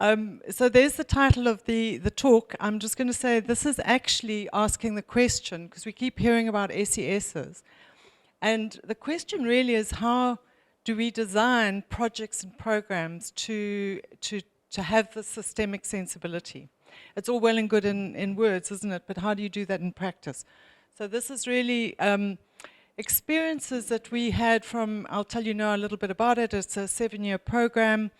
So there's the title of the talk. I'm just going to say this is actually asking the question, because we keep hearing about SESs. And the question really is, how do we design projects and programs to have the systemic sensibility? It's all well and good in words, isn't it? But how do you do that in practice? So this is really experiences that we had from, I'll tell you now a little bit about it. It's a 7-year program,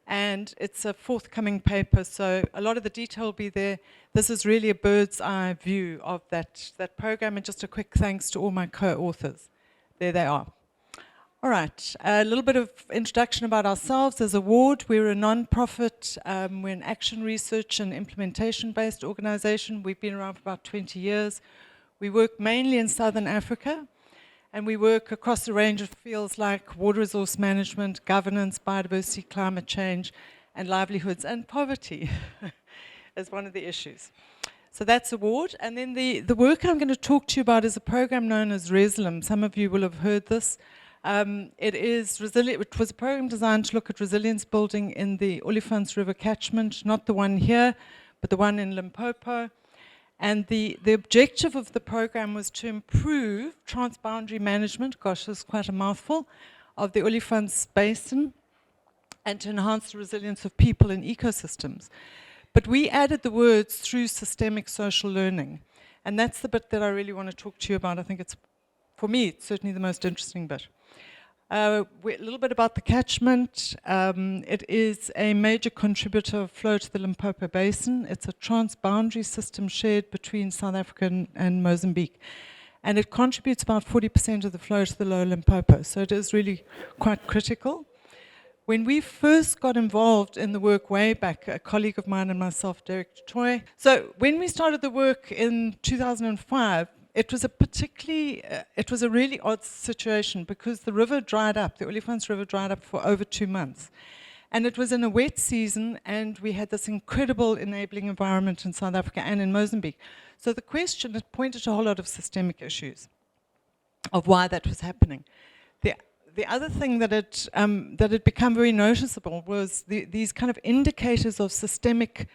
and it's a forthcoming paper. So a lot of the detail will be there. This is really a bird's eye view of that program, and just a quick thanks to all my co-authors. There they are. All right, a little bit of introduction about ourselves. As a ward, we're a non-profit, we're an action research and implementation-based organization. We've been around for about 20 years. We work mainly in Southern Africa, and we work across a range of fields like water resource management, governance, biodiversity, climate change, and livelihoods, and poverty as one of the issues. So that's a ward. And then the work I'm going to talk to you about is a program known as RESLIM. Some of you will have heard this. It was a program designed to look at resilience building in the Olifants River catchment, not the one here, but the one in Limpopo. And the objective of the program was to improve transboundary management, gosh, that's quite a mouthful, of the Olifants Basin, and to enhance the resilience of people and ecosystems. But we added the words through systemic social learning. And that's the bit that I really want to talk to you about. I think it's, for me, it's certainly the most interesting bit. A little bit about the catchment. It is a major contributor of flow to the Limpopo Basin. It's a transboundary system shared between South Africa and Mozambique. And it contributes about 40% of the flow to the lower Limpopo. So it is really quite critical. When we first got involved in the work way back, a colleague of mine and myself, Derek Troy. So when we started the work in 2005, it was a really odd situation because the river dried up, the Olifants River dried up for over 2 months. And it was in a wet season, and we had this incredible enabling environment in South Africa and in Mozambique. So the question, it pointed to a whole lot of systemic issues of why that was happening. The other thing that had become very noticeable was these kind of indicators of systemic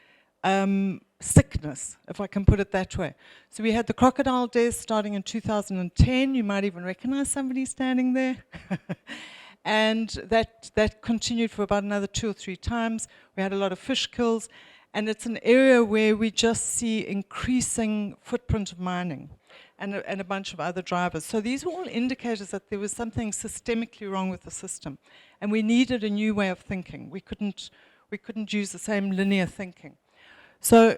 sickness, if I can put it that way. So we had the crocodile deaths starting in 2010. You might even recognize somebody standing there. And that continued for about another 2 or 3 times. We had a lot of fish kills. And it's an area where we just see increasing footprint of mining and a bunch of other drivers. So these were all indicators that there was something systemically wrong with the system. And we needed a new way of thinking. We couldn't use the same linear thinking. So,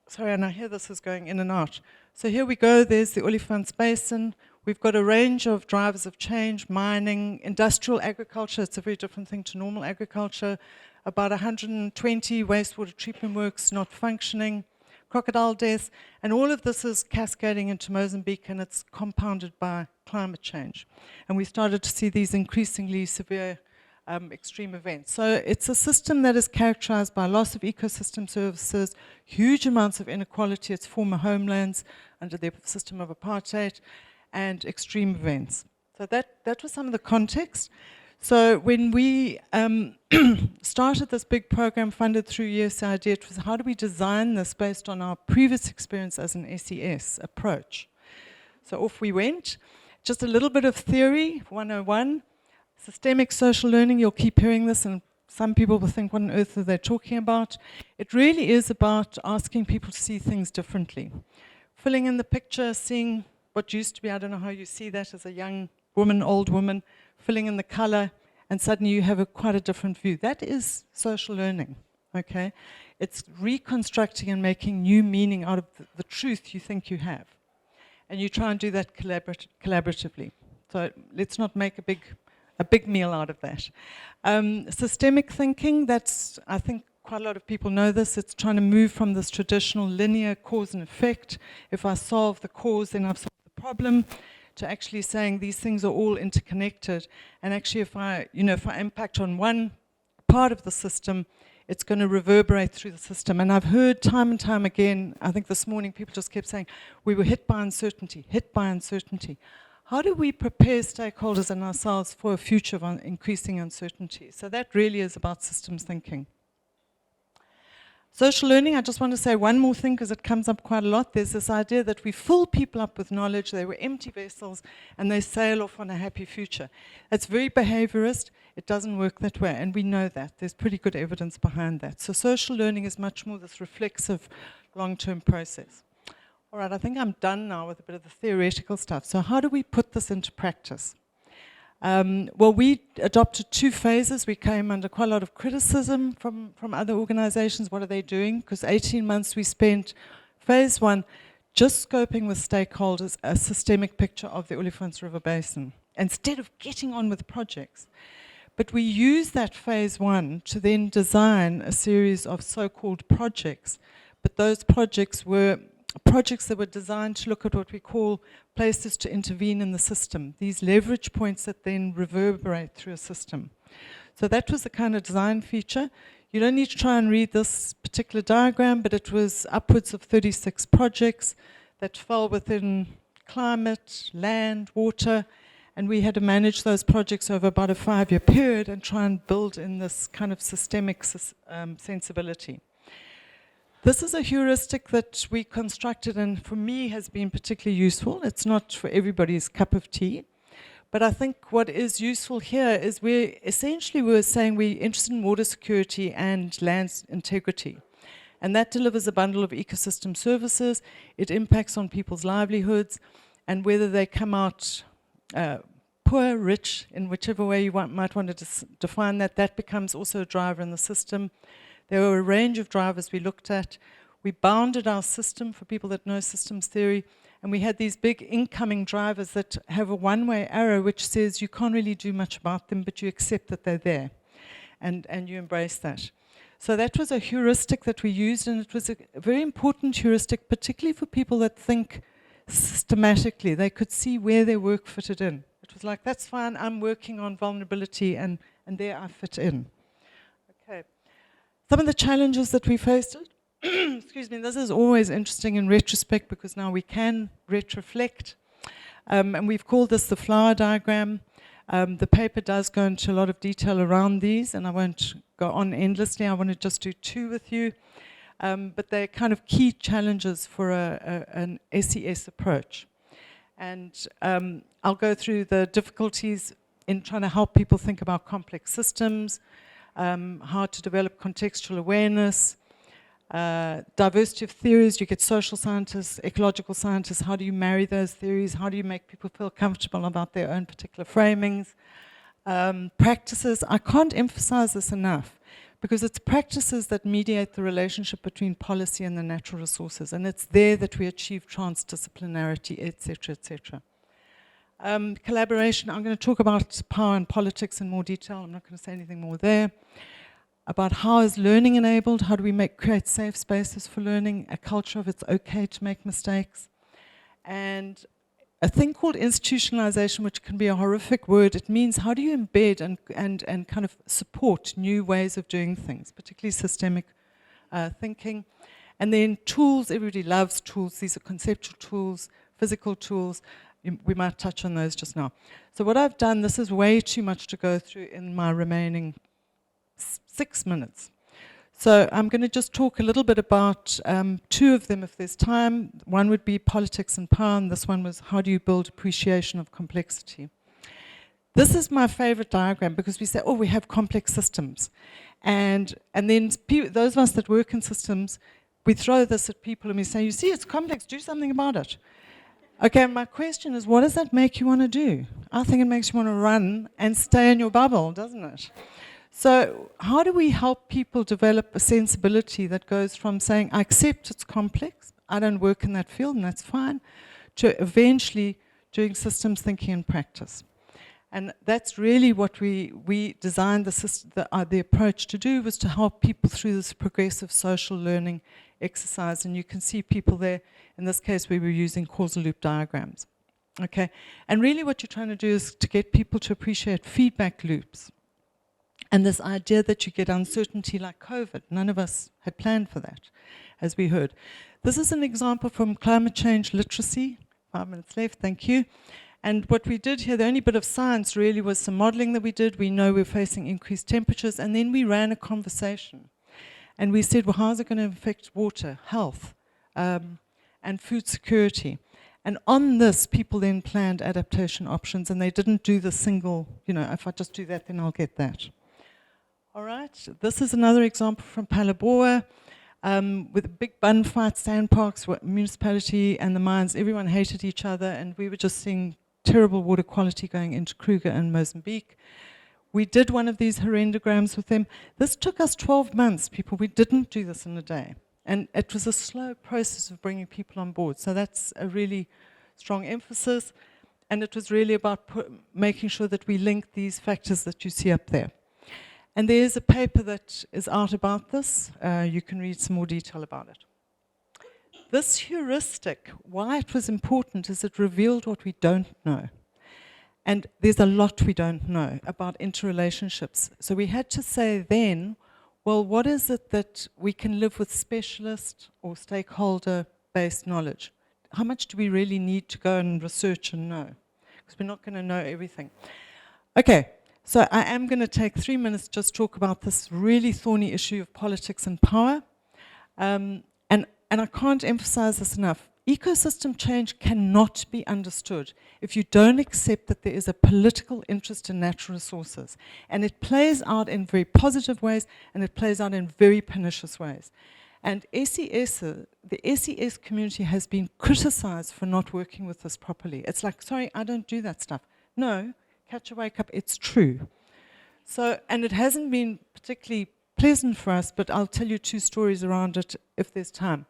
sorry, and I hear this is going in and out. So here we go, there's the Olifants Basin. We've got a range of drivers of change, mining, industrial agriculture. It's a very different thing to normal agriculture. About 120 wastewater treatment works not functioning, crocodile deaths, and all of this is cascading into Mozambique, and it's compounded by climate change. And we started to see these increasingly severe extreme events. So it's a system that is characterized by loss of ecosystem services, huge amounts of inequality, its former homelands under the system of apartheid, and extreme events. So that was some of the context. So when we started this big program funded through USAID, it was how do we design this based on our previous experience as an SES approach. So off we went. Just a little bit of theory, 101. Systemic social learning, you'll keep hearing this, and some people will think, what on earth are they talking about? It really is about asking people to see things differently. Filling in the picture, seeing what used to be, I don't know how you see that as a young woman, old woman, filling in the color, and suddenly you have quite a different view. That is social learning, okay? It's reconstructing and making new meaning out of the truth you think you have. And you try and do that collaboratively. So let's not make a big meal out of that. Systemic thinking, that's, I think quite a lot of people know this, it's trying to move from this traditional linear cause and effect. If I solve the cause, then I've solved the problem, to actually saying these things are all interconnected. And actually if I impact on one part of the system, it's going to reverberate through the system. And I've heard time and time again, I think this morning people just kept saying, we were hit by uncertainty, hit by uncertainty. How do we prepare stakeholders and ourselves for a future of increasing uncertainty? So that really is about systems thinking. Social learning, I just want to say one more thing because it comes up quite a lot. There's this idea that we fill people up with knowledge, they were empty vessels, and they sail off on a happy future. It's very behaviorist. It doesn't work that way, and we know that. There's pretty good evidence behind that. So social learning is much more this reflexive, long-term process. All right, I think I'm done now with a bit of the theoretical stuff. So how do we put this into practice? Well, we adopted 2 phases. We came under quite a lot of criticism from other organizations. What are they doing? Because 18 months we spent, phase 1, just scoping with stakeholders a systemic picture of the Olifants River Basin, instead of getting on with projects. But we used that phase 1 to then design a series of so-called projects. But those projects were projects that were designed to look at what we call places to intervene in the system, these leverage points that then reverberate through a system. So that was the kind of design feature. You don't need to try and read this particular diagram, but it was upwards of 36 projects that fell within climate, land, water, and we had to manage those projects over about a 5-year period and try and build in this kind of systemic sensibility. This is a heuristic that we constructed and for me has been particularly useful. It's not for everybody's cup of tea. But I think what is useful here is we're saying we're interested in water security and land integrity. And that delivers a bundle of ecosystem services. It impacts on people's livelihoods and whether they come out poor, rich, in whichever way you might want to define that, that becomes also a driver in the system. There were a range of drivers we looked at. We bounded our system for people that know systems theory, and we had these big incoming drivers that have a one-way arrow which says you can't really do much about them, but you accept that they're there, and you embrace that. So that was a heuristic that we used, and it was a very important heuristic, particularly for people that think systematically. They could see where their work fitted in. It was like, that's fine, I'm working on vulnerability, and there I fit in. Okay. Some of the challenges that we faced, excuse me, this is always interesting in retrospect because now we can retroflect. And we've called this the flower diagram. The paper does go into a lot of detail around these, and I won't go on endlessly. I want to just do 2 with you. But they're kind of key challenges for an SES approach. And I'll go through the difficulties in trying to help people think about complex systems, how to develop contextual awareness, diversity of theories. You get social scientists, ecological scientists. How do you marry those theories? How do you make people feel comfortable about their own particular framings? Practices. I can't emphasize this enough because it's practices that mediate the relationship between policy and the natural resources, and it's there that we achieve transdisciplinarity, etc., etc. Collaboration, I'm going to talk about power and politics in more detail. I'm not going to say anything more there. About how is learning enabled, how do we create safe spaces for learning, a culture of it's okay to make mistakes. And a thing called institutionalization, which can be a horrific word, it means how do you embed and kind of support new ways of doing things, particularly systemic thinking. And then tools, everybody loves tools. These are conceptual tools, physical tools. We might touch on those just now. So what I've done, this is way too much to go through in my remaining 6 minutes. So I'm going to just talk a little bit about 2 of them if there's time. One would be politics and power, and this one was how do you build appreciation of complexity. This is my favorite diagram because we say, oh, we have complex systems. And then those of us that work in systems, we throw this at people and we say, you see, it's complex, do something about it. Okay, my question is, what does that make you want to do? I think it makes you want to run and stay in your bubble, doesn't it? So how do we help people develop a sensibility that goes from saying, I accept it's complex, I don't work in that field and that's fine, to eventually doing systems thinking in practice? And that's really what we designed the approach to do, was to help people through this progressive social learning exercise. And you can see people there. In this case, we were using causal loop diagrams. Okay, and really what you're trying to do is to get people to appreciate feedback loops. And this idea that you get uncertainty like COVID. None of us had planned for that, as we heard. This is an example from climate change literacy. 5 minutes left, thank you. And what we did here, the only bit of science really was some modeling that we did. We know we're facing increased temperatures, and then we ran a conversation. And we said, well, how is it going to affect water, health, and food security? And on this, people then planned adaptation options, and they didn't do the single, if I just do that, then I'll get that. All right, this is another example from Palabora, with a big bun fight, SANParks, municipality and the mines, everyone hated each other, and we were just seeing terrible water quality going into Kruger and Mozambique. We did one of these horrendograms with them. This took us 12 months, people. We didn't do this in a day. And it was a slow process of bringing people on board. So that's a really strong emphasis. And it was really about making sure that we link these factors that you see up there. And there's a paper that is out about this. You can read some more detail about it. This heuristic, why it was important is it revealed what we don't know. And there's a lot we don't know about interrelationships. So we had to say then, well, what is it that we can live with specialist or stakeholder-based knowledge? How much do we really need to go and research and know? Because we're not going to know everything. Okay, so I am going to take 3 minutes to just talk about this really thorny issue of politics and power. And I can't emphasize this enough. Ecosystem change cannot be understood if you don't accept that there is a political interest in natural resources. And it plays out in very positive ways, and it plays out in very pernicious ways. And the SES community has been criticized for not working with this properly. It's like, sorry, I don't do that stuff. No, catch a wake up, it's true. So, and it hasn't been particularly pleasant for us, but I'll tell you 2 stories around it if there's time.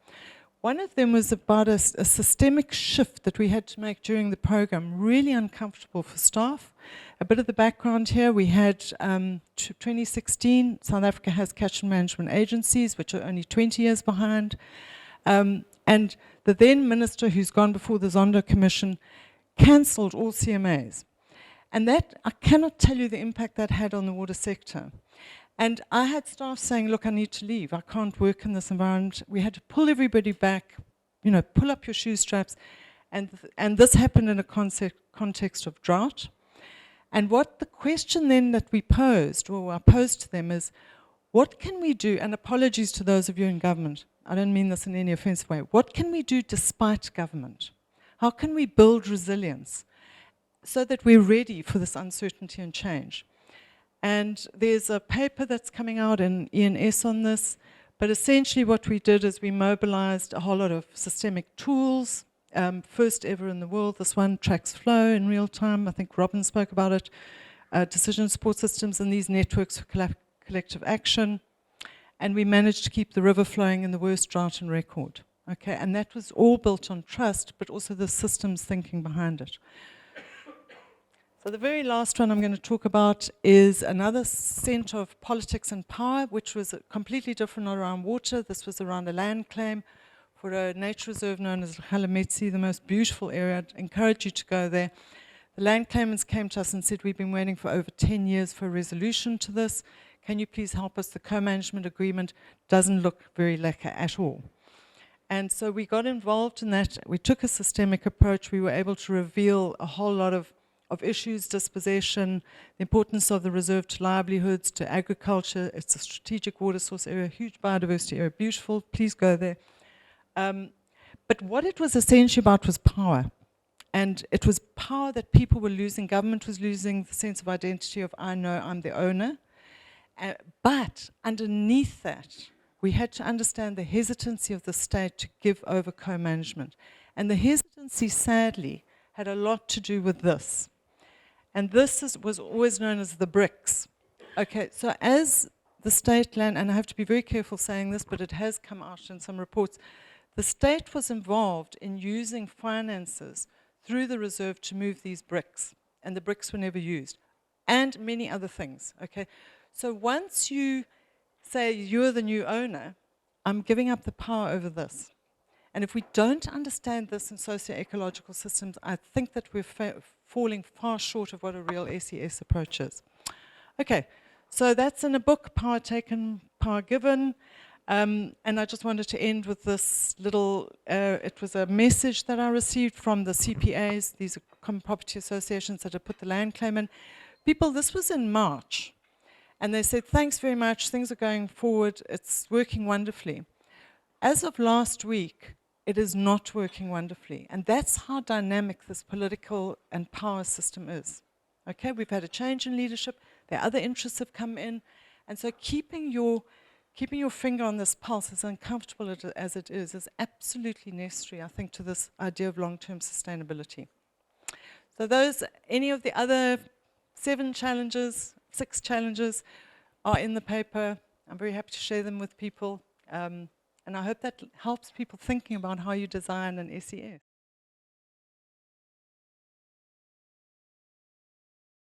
One of them was about a systemic shift that we had to make during the program, really uncomfortable for staff. A bit of the background here, we had 2016, South Africa has catchment management agencies, which are only 20 years behind. And the then minister, who's gone before the Zondo Commission, cancelled all CMAs. And that, I cannot tell you the impact that had on the water sector. And I had staff saying, look, I need to leave. I can't work in this environment. We had to pull everybody back, pull up your shoe straps. And this happened in a context of drought. And what the question then that we posed, or I posed to them, is what can we do? And apologies to those of you in government. I don't mean this in any offensive way. What can we do despite government? How can we build resilience so that we're ready for this uncertainty and change? And there's a paper that's coming out in ENS on this, but essentially what we did is we mobilized a whole lot of systemic tools, first ever in the world. This one tracks flow in real time. I think Robin spoke about it. Decision support systems and these networks for collective action. And we managed to keep the river flowing in the worst drought in record. Okay, and that was all built on trust, but also the systems thinking behind it. So the very last one I'm going to talk about is another center of politics and power, which was completely different, not around water. This was around a land claim for a nature reserve known as Halametsi, the most beautiful area. I'd encourage you to go there. The land claimants came to us and said, we've been waiting for over 10 years for a resolution to this. Can you please help us? The co-management agreement doesn't look very lekker at all. And so we got involved in that. We took a systemic approach. We were able to reveal a whole lot of issues, dispossession, the importance of the reserve to livelihoods, to agriculture. It's a strategic water source area, huge biodiversity area, beautiful, please go there. But what it was essentially about was power. And it was power that people were losing, government was losing the sense of identity of I know I'm the owner. But underneath that, we had to understand the hesitancy of the state to give over co-management. And the hesitancy, sadly, had a lot to do with this. And this was always known as the BRICS. Okay, so as the state land, and I have to be very careful saying this, but it has come out in some reports, the state was involved in using finances through the reserve to move these BRICS, and the BRICS were never used, and many other things, okay? So once you say you're the new owner, I'm giving up the power over this. And if we don't understand this in socio-ecological systems, I think that we're falling far short of what a real SES approach is. Okay, so that's in a book, Power Taken, Power Given. And I just wanted to end with this little, it was a message that I received from the CPAs, these are common property associations that have put the land claim in. People, this was in March. And they said, thanks very much, things are going forward, it's working wonderfully. As of last week, it is not working wonderfully. And that's how dynamic this political and power system is. Okay, we've had a change in leadership, there are other interests have come in, and so keeping your finger on this pulse, as uncomfortable as it is absolutely necessary, I think, to this idea of long-term sustainability. So those, any of the other 6 challenges are in the paper. I'm very happy to share them with people. And I hope that helps people thinking about how you design an SES.